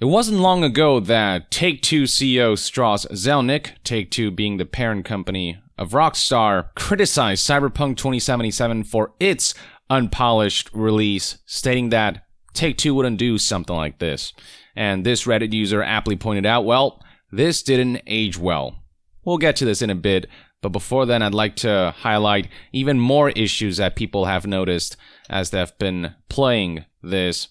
It wasn't long ago that Take-Two CEO Strauss Zelnick, Take-Two being the parent company of Rockstar, criticized Cyberpunk 2077 for its unpolished release, stating that Take-Two wouldn't do something like this. And this Reddit user aptly pointed out, well, this didn't age well. We'll get to this in a bit, but before then I'd like to highlight even more issues that people have noticed as they've been playing this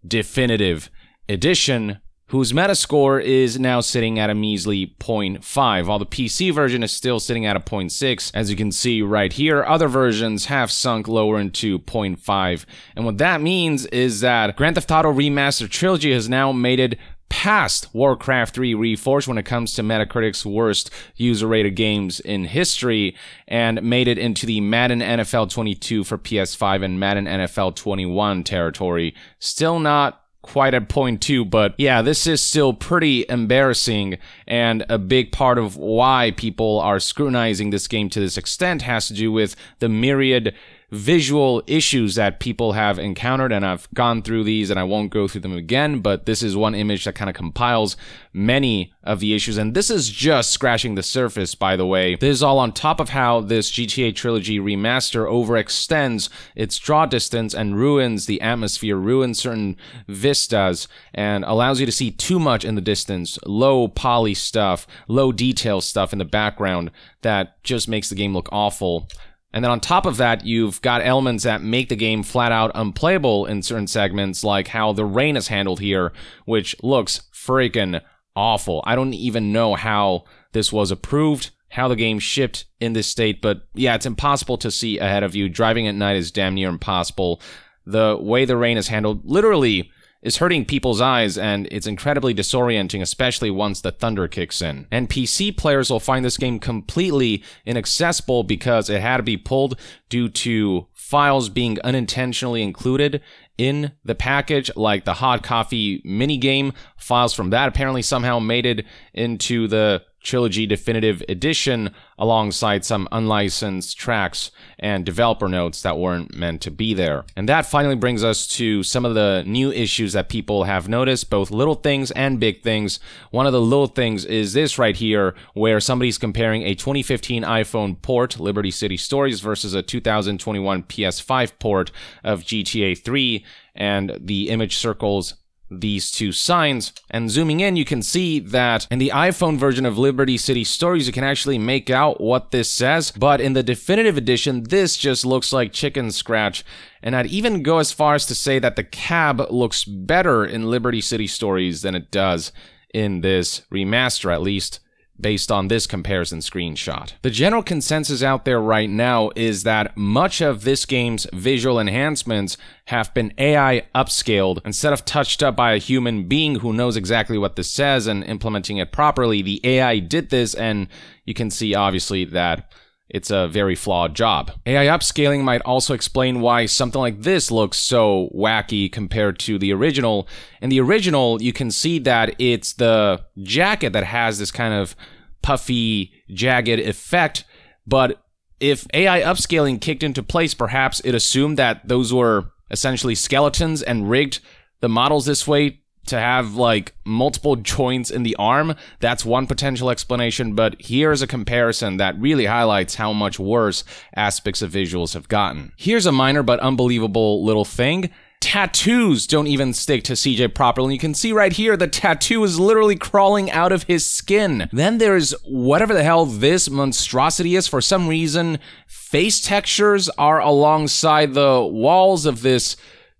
definitive edition, whose metascore is now sitting at a measly 0.5, while the PC version is still sitting at a 0.6. As you can see right here, other versions have sunk lower into 0.5. And what that means is that Grand Theft Auto Remastered Trilogy has now made it past Warcraft 3 Reforged when it comes to Metacritic's worst user-rated games in history, and made it into the Madden NFL 22 for PS5 and Madden NFL 21 territory. Still not quite at 0.2, but yeah, this is still pretty embarrassing, and a big part of why people are scrutinizing this game to this extent has to do with the myriad visual issues that people have encountered, and I've gone through these and I won't go through them again, but this is one image that kind of compiles many of the issues, and this is just scratching the surface, by the way. This is all on top of how this GTA Trilogy remaster overextends its draw distance and ruins the atmosphere, ruins certain vistas, and allows you to see too much in the distance, low poly stuff, low detail stuff in the background that just makes the game look awful. And then on top of that, you've got elements that make the game flat out unplayable in certain segments, like how the rain is handled here, which looks freaking awful. I don't even know how this was approved, how the game shipped in this state, but yeah, it's impossible to see ahead of you. Driving at night is damn near impossible. The way the rain is handled literally is hurting people's eyes, and it's incredibly disorienting, especially once the thunder kicks in. And PC players will find this game completely inaccessible because it had to be pulled due to files being unintentionally included in the package, like the Hot Coffee minigame. Files from that apparently somehow made it into the Trilogy Definitive Edition alongside some unlicensed tracks and developer notes that weren't meant to be there. And that finally brings us to some of the new issues that people have noticed, both little things and big things. One of the little things is this right here, where somebody's comparing a 2015 iPhone port, Liberty City Stories, versus a 2021 PS5 port of GTA 3, and the image circles these two signs, and zooming in you can see that in the iPhone version of Liberty City Stories you can actually make out what this says, but in the definitive edition this just looks like chicken scratch. And I'd even go as far as to say that the cab looks better in Liberty City Stories than it does in this remaster, at least based on this comparison screenshot. The general consensus out there right now is that much of this game's visual enhancements have been AI upscaled. Instead of touched up by a human being who knows exactly what this says and implementing it properly, the AI did this, and you can see obviously that it's a very flawed job. AI upscaling might also explain why something like this looks so wacky compared to the original. In the original, you can see that it's the jacket that has this kind of puffy, jagged effect, but if AI upscaling kicked into place, perhaps it assumed that those were essentially skeletons and rigged the models this way to have like multiple joints in the arm. That's one potential explanation, but here's a comparison that really highlights how much worse aspects of visuals have gotten. Here's a minor but unbelievable little thing. Tattoos don't even stick to CJ properly. You can see right here the tattoo is literally crawling out of his skin. Then there's whatever the hell this monstrosity is. For some reason, face textures are alongside the walls of this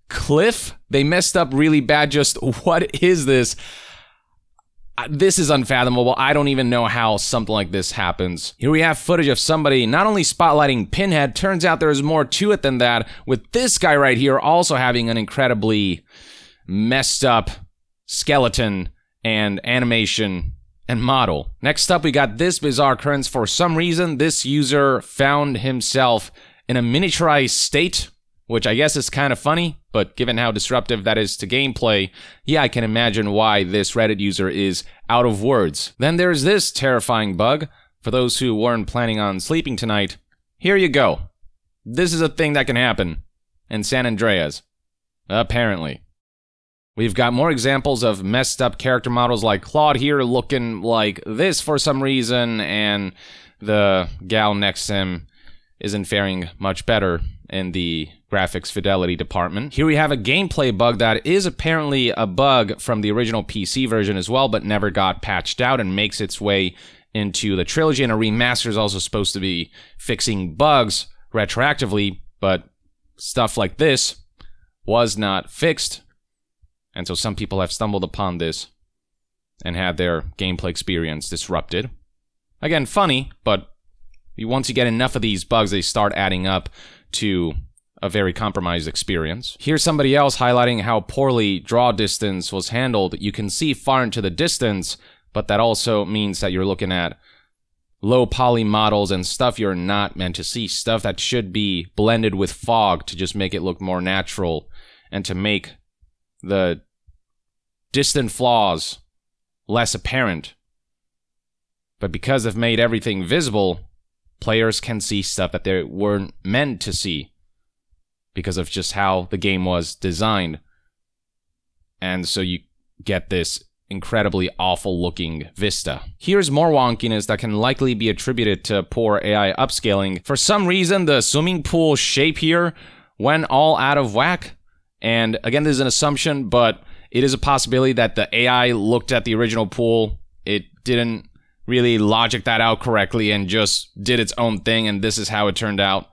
cliff. They messed up really bad. Just what is this? This is unfathomable. I don't even know how something like this happens. Here we have footage of somebody not only spotlighting Pinhead, turns out there's more to it than that, with this guy right here also having an incredibly messed up skeleton and animation and model. Next up, we got this bizarre occurrence. For some reason, this user found himself in a miniaturized state, which I guess is kind of funny, but given how disruptive that is to gameplay, yeah, I can imagine why this Reddit user is out of words. Then there's this terrifying bug. For those who weren't planning on sleeping tonight, here you go. This is a thing that can happen in San Andreas, apparently. We've got more examples of messed up character models like Claude here looking like this for some reason, and the gal next to him isn't faring much better in the graphics fidelity department. Here we have a gameplay bug that is apparently a bug from the original PC version as well, but never got patched out and makes its way into the Trilogy, and a remaster is also supposed to be fixing bugs retroactively, but stuff like this was not fixed, and so some people have stumbled upon this and had their gameplay experience disrupted. Again, funny, but once you get enough of these bugs, they start adding up to a very compromised experience. Here's somebody else highlighting how poorly draw distance was handled. You can see far into the distance, but that also means that you're looking at low poly models and stuff you're not meant to see, stuff that should be blended with fog to just make it look more natural and to make the distant flaws less apparent. But because they've made everything visible, players can see stuff that they weren't meant to see because of just how the game was designed. And so you get this incredibly awful looking vista. Here's more wonkiness that can likely be attributed to poor AI upscaling. For some reason, the swimming pool shape here went all out of whack. And again, this is an assumption, but it is a possibility that the AI looked at the original pool, it didn't really logic that out correctly and just did its own thing, and this is how it turned out.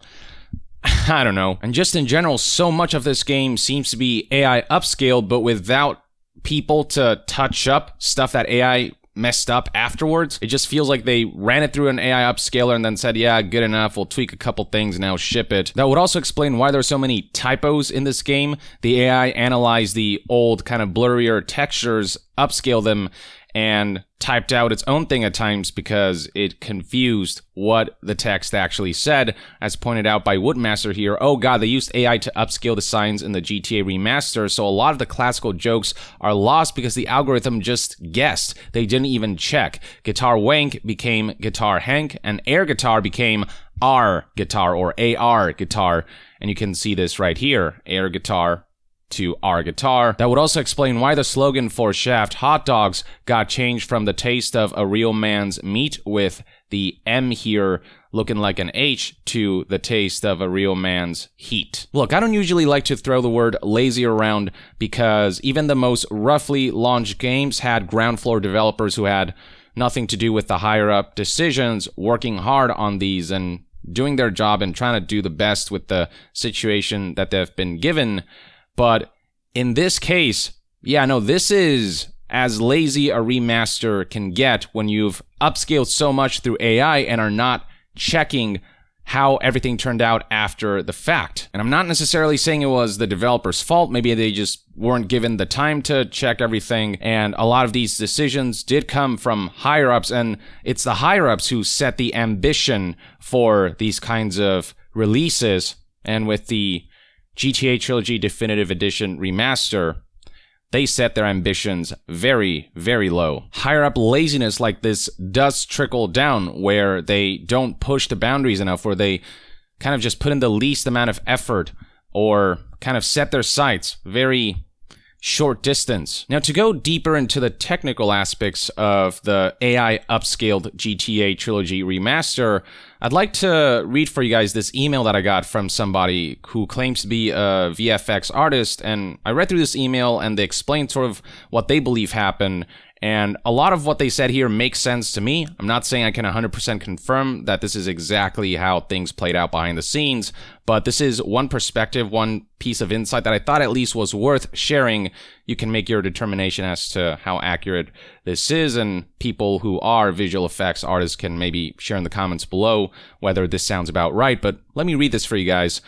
I don't know. And just in general, so much of this game seems to be AI upscaled, but without people to touch up stuff that AI messed up afterwards. It just feels like they ran it through an AI upscaler and then said, yeah, good enough, we'll tweak a couple things, now ship it. That would also explain why there's so many typos in this game. The AI analyzed the old, kind of blurrier textures, upscaled them, and typed out its own thing at times because it confused what the text actually said, as pointed out by Woodmaster here. Oh god, they used AI to upscale the signs in the GTA remaster, so a lot of the classical jokes are lost because the algorithm just guessed. They didn't even check. Guitar Wank became Guitar Hank, and air guitar became R guitar, or AR guitar, and you can see this right here, air guitar to our guitar. That would also explain why the slogan for Shaft hot dogs got changed from the taste of a real man's meat, with the M here looking like an H, to the taste of a real man's heat. Look, I don't usually like to throw the word lazy around because even the most roughly launched games had ground floor developers who had nothing to do with the higher up decisions working hard on these and doing their job and trying to do the best with the situation that they've been given. But in this case, yeah, no, this is as lazy a remaster can get when you've upscaled so much through AI and are not checking how everything turned out after the fact. And I'm not necessarily saying it was the developer's fault. Maybe they just weren't given the time to check everything. And a lot of these decisions did come from higher-ups, and it's the higher-ups who set the ambition for these kinds of releases. And with the GTA Trilogy Definitive Edition Remaster, they set their ambitions very, very low. Higher up laziness like this does trickle down, where they don't push the boundaries enough, where they kind of just put in the least amount of effort or kind of set their sights very short distance. Now, to go deeper into the technical aspects of the AI upscaled GTA Trilogy Remaster, I'd like to read for you guys this email that I got from somebody who claims to be a VFX artist, and I read through this email and they explained sort of what they believe happened, and a lot of what they said here makes sense to me. I'm not saying I can 100% confirm that this is exactly how things played out behind the scenes, but this is one perspective, one piece of insight that I thought at least was worth sharing. You can make your determination as to how accurate this is, and people who are visual effects artists can maybe share in the comments below whether this sounds about right, but let me read this for you guys.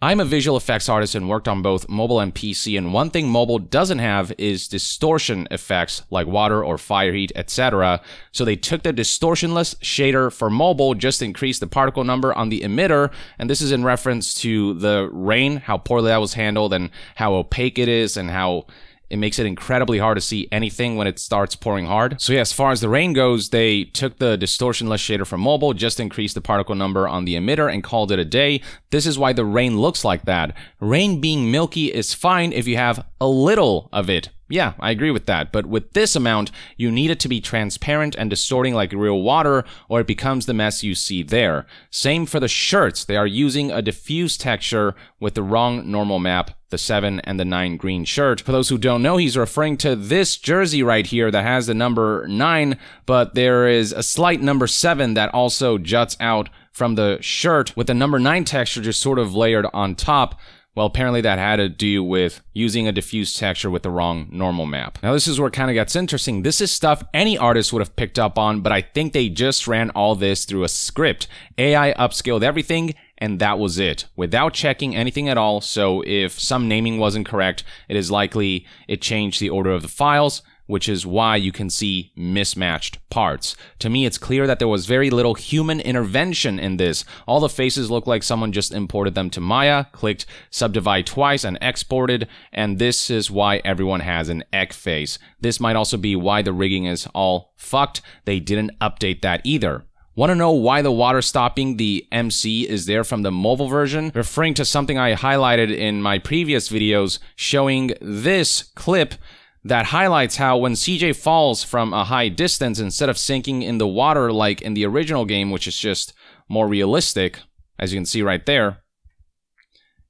I'm a visual effects artist and worked on both mobile and PC, and one thing mobile doesn't have is distortion effects like water or fire heat, etc. So they took the distortionless shader for mobile, just increased the particle number on the emitter, and this is in reference to the rain, how poorly that was handled and how opaque it is and how it makes it incredibly hard to see anything when it starts pouring hard. So yeah, as far as the rain goes, they took the distortionless shader from mobile, just increased the particle number on the emitter, and called it a day. This is why the rain looks like that. Rain being milky is fine if you have a little of it Yeah, I agree with that, but with this amount, you need it to be transparent and distorting like real water, or it becomes the mess you see there. Same for the shirts. They are using a diffuse texture with the wrong normal map, the 7 and the 9 green shirt. For those who don't know, he's referring to this jersey right here that has the number 9, but there is a slight number 7 that also juts out from the shirt with the number 9 texture just sort of layered on top. Well, apparently that had to do with using a diffuse texture with the wrong normal map. Now, this is where it kind of gets interesting. This is stuff any artist would have picked up on, but I think they just ran all this through a script. AI upscaled everything, and that was it, without checking anything at all. So if some naming wasn't correct, it is likely it changed the order of the files, which is why you can see mismatched parts. To me, it's clear that there was very little human intervention in this. All the faces look like someone just imported them to Maya, clicked subdivide twice, and exported, and this is why everyone has an egg face. This might also be why the rigging is all fucked. They didn't update that either. Want to know why the water stopping the MC is there from the mobile version? Referring to something I highlighted in my previous videos showing this clip that highlights how when CJ falls from a high distance, instead of sinking in the water like in the original game, which is just more realistic, as you can see right there,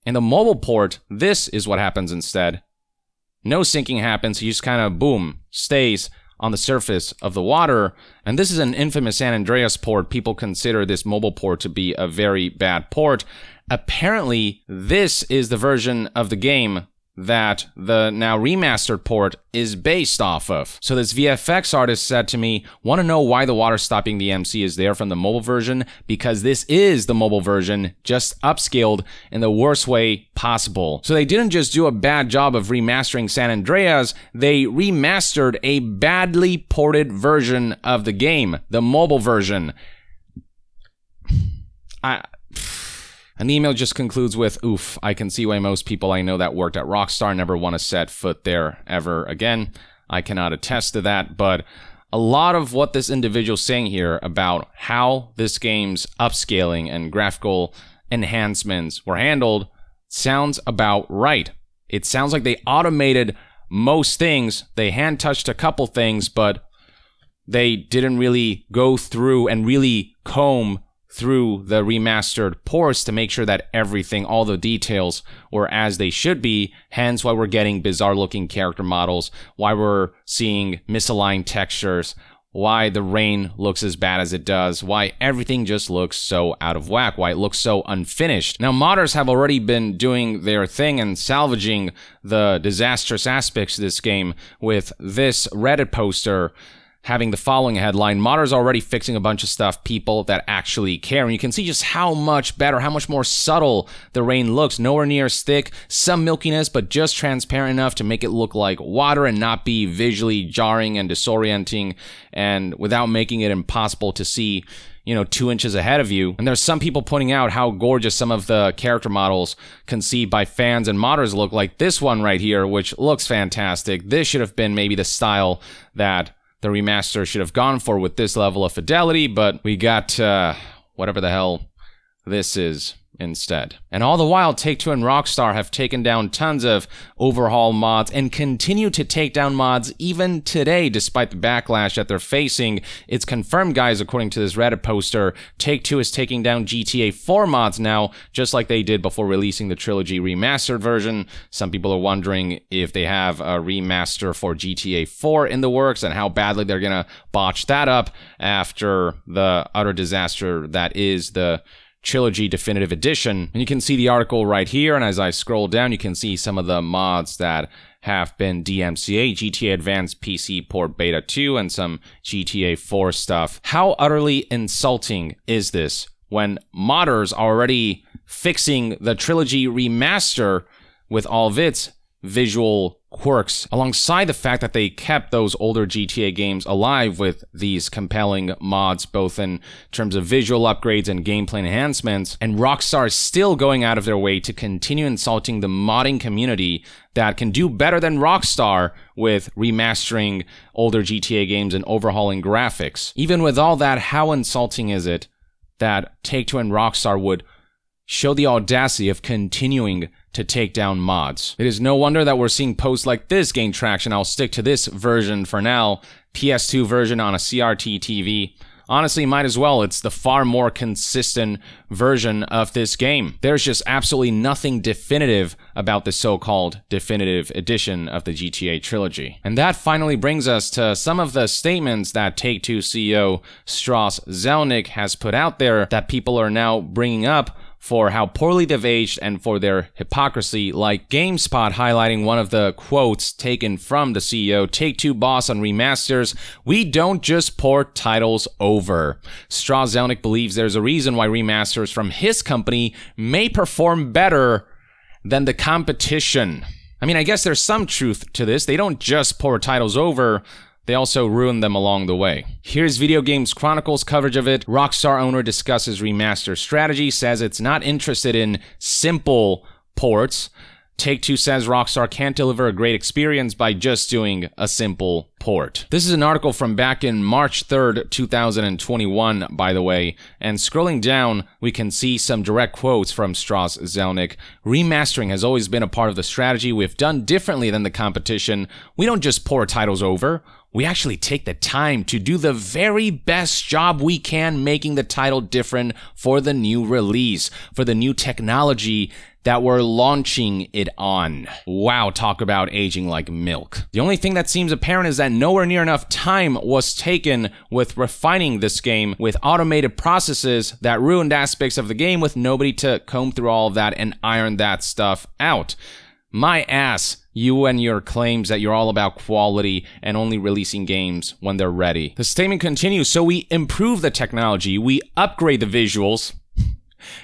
in the mobile port, this is what happens instead. No sinking happens, he just kind of, boom, stays on the surface of the water. And this is an infamous San Andreas port. People consider this mobile port to be a very bad port. Apparently, this is the version of the game that the now remastered port is based off of. So this VFX artist said to me, want to know why the water stopping the MC is there from the mobile version? Because this is the mobile version, just upscaled in the worst way possible. So they didn't just do a bad job of remastering San Andreas, they remastered a badly ported version of the game, the mobile version. And the email just concludes with, oof, I can see why most people I know that worked at Rockstar never want to set foot there ever again. I cannot attest to that, but a lot of what this individual's saying here about how this game's upscaling and graphical enhancements were handled sounds about right. It sounds like they automated most things. They hand-touched a couple things, but they didn't really go through and really comb through the remastered ports to make sure that everything, all the details were as they should be, hence why we're getting bizarre looking character models, why we're seeing misaligned textures, why the rain looks as bad as it does, why everything just looks so out of whack, why it looks so unfinished. Now, modders have already been doing their thing and salvaging the disastrous aspects of this game with this Reddit poster having the following headline: modders already fixing a bunch of stuff, people that actually care. And you can see just how much better, how much more subtle the rain looks. Nowhere near as thick, some milkiness, but just transparent enough to make it look like water and not be visually jarring and disorienting, and without making it impossible to see, 2 inches ahead of you. And there's some people pointing out how gorgeous some of the character models conceived by fans and modders look, like this one right here, which looks fantastic. This should have been maybe the style that the remaster should have gone for with this level of fidelity, but we got whatever the hell this is instead. And all the while, Take-Two and Rockstar have taken down tons of overhaul mods and continue to take down mods even today, despite the backlash that they're facing. It's confirmed, guys, according to this Reddit poster, Take-Two is taking down GTA 4 mods now, just like they did before releasing the Trilogy remastered version. Some people are wondering if they have a remaster for GTA 4 in the works and how badly they're gonna botch that up after the utter disaster that is the Trilogy Definitive Edition. And you can see the article right here, and as I scroll down, you can see some of the mods that have been DMCA, GTA Advanced PC Port Beta 2, and some GTA 4 stuff. How utterly insulting is this when modders are already fixing the Trilogy remaster with all of its visual quirks, alongside the fact that they kept those older GTA games alive with these compelling mods, both in terms of visual upgrades and gameplay enhancements, and Rockstar is still going out of their way to continue insulting the modding community that can do better than Rockstar with remastering older GTA games and overhauling graphics. Even with all that, how insulting is it that Take-Two and Rockstar would show the audacity of continuing to take down mods. It is no wonder that we're seeing posts like this gain traction. I'll stick to this version for now, PS2 version on a CRT TV. Honestly, might as well. It's the far more consistent version of this game. There's just absolutely nothing definitive about the so-called definitive edition of the GTA Trilogy. And that finally brings us to some of the statements that Take-Two CEO Strauss Zelnick has put out there that people are now bringing up for how poorly they've aged and for their hypocrisy, like GameSpot highlighting one of the quotes taken from the CEO, Take-Two boss on remasters, "We don't just port titles over." Strauss Zelnick believes there's a reason why remasters from his company may perform better than the competition. I mean, I guess there's some truth to this. They don't just port titles over, they also ruin them along the way. Here's Video Games Chronicles coverage of it. Rockstar owner discusses remaster strategy, says it's not interested in simple ports. Take-Two says Rockstar can't deliver a great experience by just doing a simple port. This is an article from back in March 3rd, 2021, by the way, and scrolling down, we can see some direct quotes from Strauss Zelnick. "Remastering has always been a part of the strategy we've done differently than the competition. We don't just port titles over. We actually take the time to do the very best job we can making the title different for the new release, for the new technology that we're launching it on." Wow, talk about aging like milk. The only thing that seems apparent is that nowhere near enough time was taken with refining this game with automated processes that ruined aspects of the game with nobody to comb through all of that and iron that stuff out. My ass, you and your claims that you're all about quality and only releasing games when they're ready. The statement continues, "So we improve the technology, we upgrade the visuals,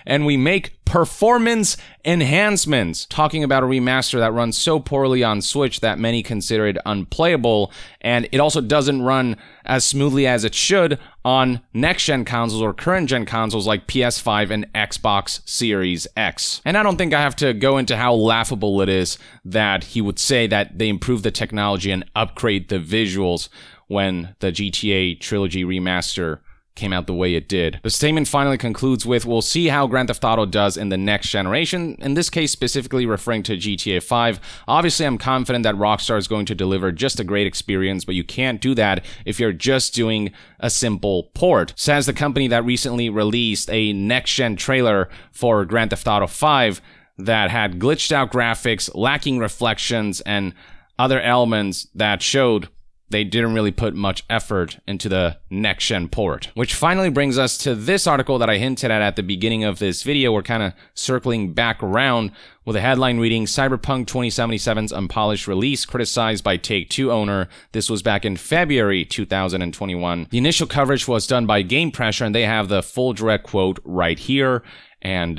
and we make performance enhancements," talking about a remaster that runs so poorly on Switch that many consider it unplayable, and it also doesn't run as smoothly as it should on next-gen consoles or current-gen consoles like PS5 and Xbox Series X. And I don't think I have to go into how laughable it is that he would say that they improve the technology and upgrade the visuals when the GTA Trilogy remaster came out the way it did. The statement finally concludes with, "We'll see how Grand Theft Auto does in the next generation," in this case specifically referring to GTA 5. "Obviously, I'm confident that Rockstar is going to deliver just a great experience, but you can't do that if you're just doing a simple port," says the company that recently released a next-gen trailer for Grand Theft Auto 5 that had glitched out graphics, lacking reflections, and other elements that showed they didn't really put much effort into the next-gen port. Which finally brings us to this article that I hinted at the beginning of this video. We're kind of circling back around with a headline reading, "Cyberpunk 2077's unpolished release criticized by Take-Two owner." This was back in February 2021. The initial coverage was done by Game Pressure, and they have the full direct quote right here. And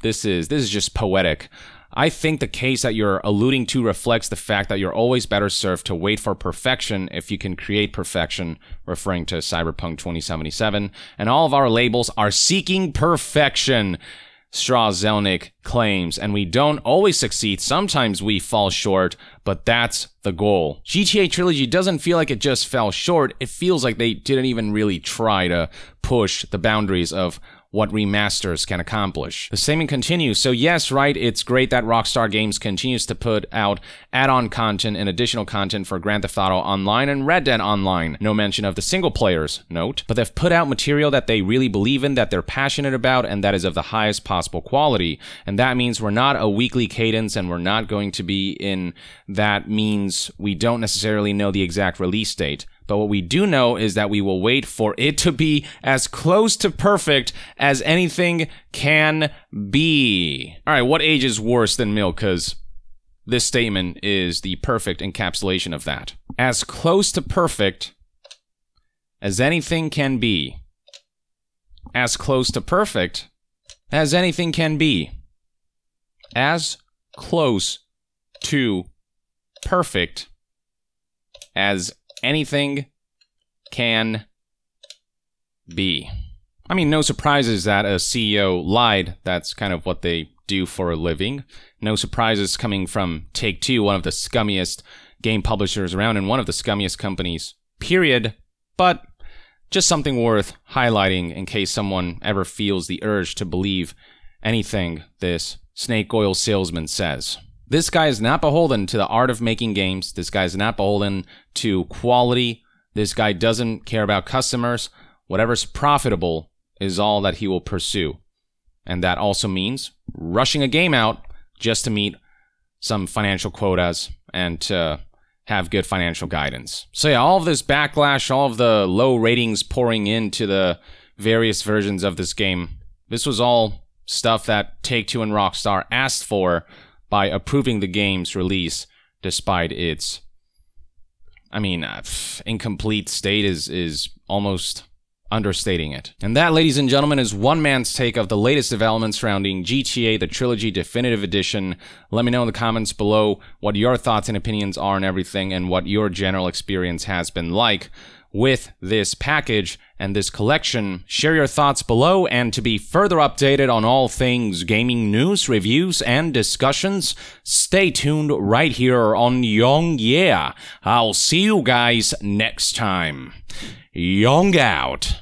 this is just poetic. "I think the case that you're alluding to reflects the fact that you're always better served to wait for perfection if you can create perfection," referring to Cyberpunk 2077. "And all of our labels are seeking perfection," Strauss Zelnick claims, "and we don't always succeed. Sometimes we fall short, but that's the goal." GTA Trilogy doesn't feel like it just fell short. It feels like they didn't even really try to push the boundaries of what remasters can accomplish. The statement continues, "So yes, right, it's great that Rockstar Games continues to put out add-on content and additional content for Grand Theft Auto Online and Red Dead Online. No mention of the single players, note. But they've put out material that they really believe in, that they're passionate about, and that is of the highest possible quality. And that means we're not a weekly cadence, and we're not going to be in that means we don't necessarily know the exact release date. But what we do know is that we will wait for it to be as close to perfect as anything can be." All right, what age is worse than milk? Because this statement is the perfect encapsulation of that. As close to perfect as anything can be. As close to perfect as anything can be. As close to perfect as anything can be. I mean, no surprises that a CEO lied. That's kind of what they do for a living. No surprises coming from Take-Two, one of the scummiest game publishers around and one of the scummiest companies, period. But just something worth highlighting in case someone ever feels the urge to believe anything this snake oil salesman says. This guy is not beholden to the art of making games. This guy is not beholden to quality. This guy doesn't care about customers. Whatever's profitable is all that he will pursue. And that also means rushing a game out just to meet some financial quotas and to have good financial guidance. So yeah, all of this backlash, all of the low ratings pouring into the various versions of this game, this was all stuff that Take-Two and Rockstar asked for by approving the game's release, despite its, incomplete state is almost understating it. And that, ladies and gentlemen, is one man's take of the latest developments surrounding GTA, the Trilogy Definitive Edition. Let me know in the comments below what your thoughts and opinions are and everything, and what your general experience has been like with this package and this collection. Share your thoughts below, and to be further updated on all things gaming news, reviews, and discussions, stay tuned right here on Young Yeah. I'll see you guys next time. Young out.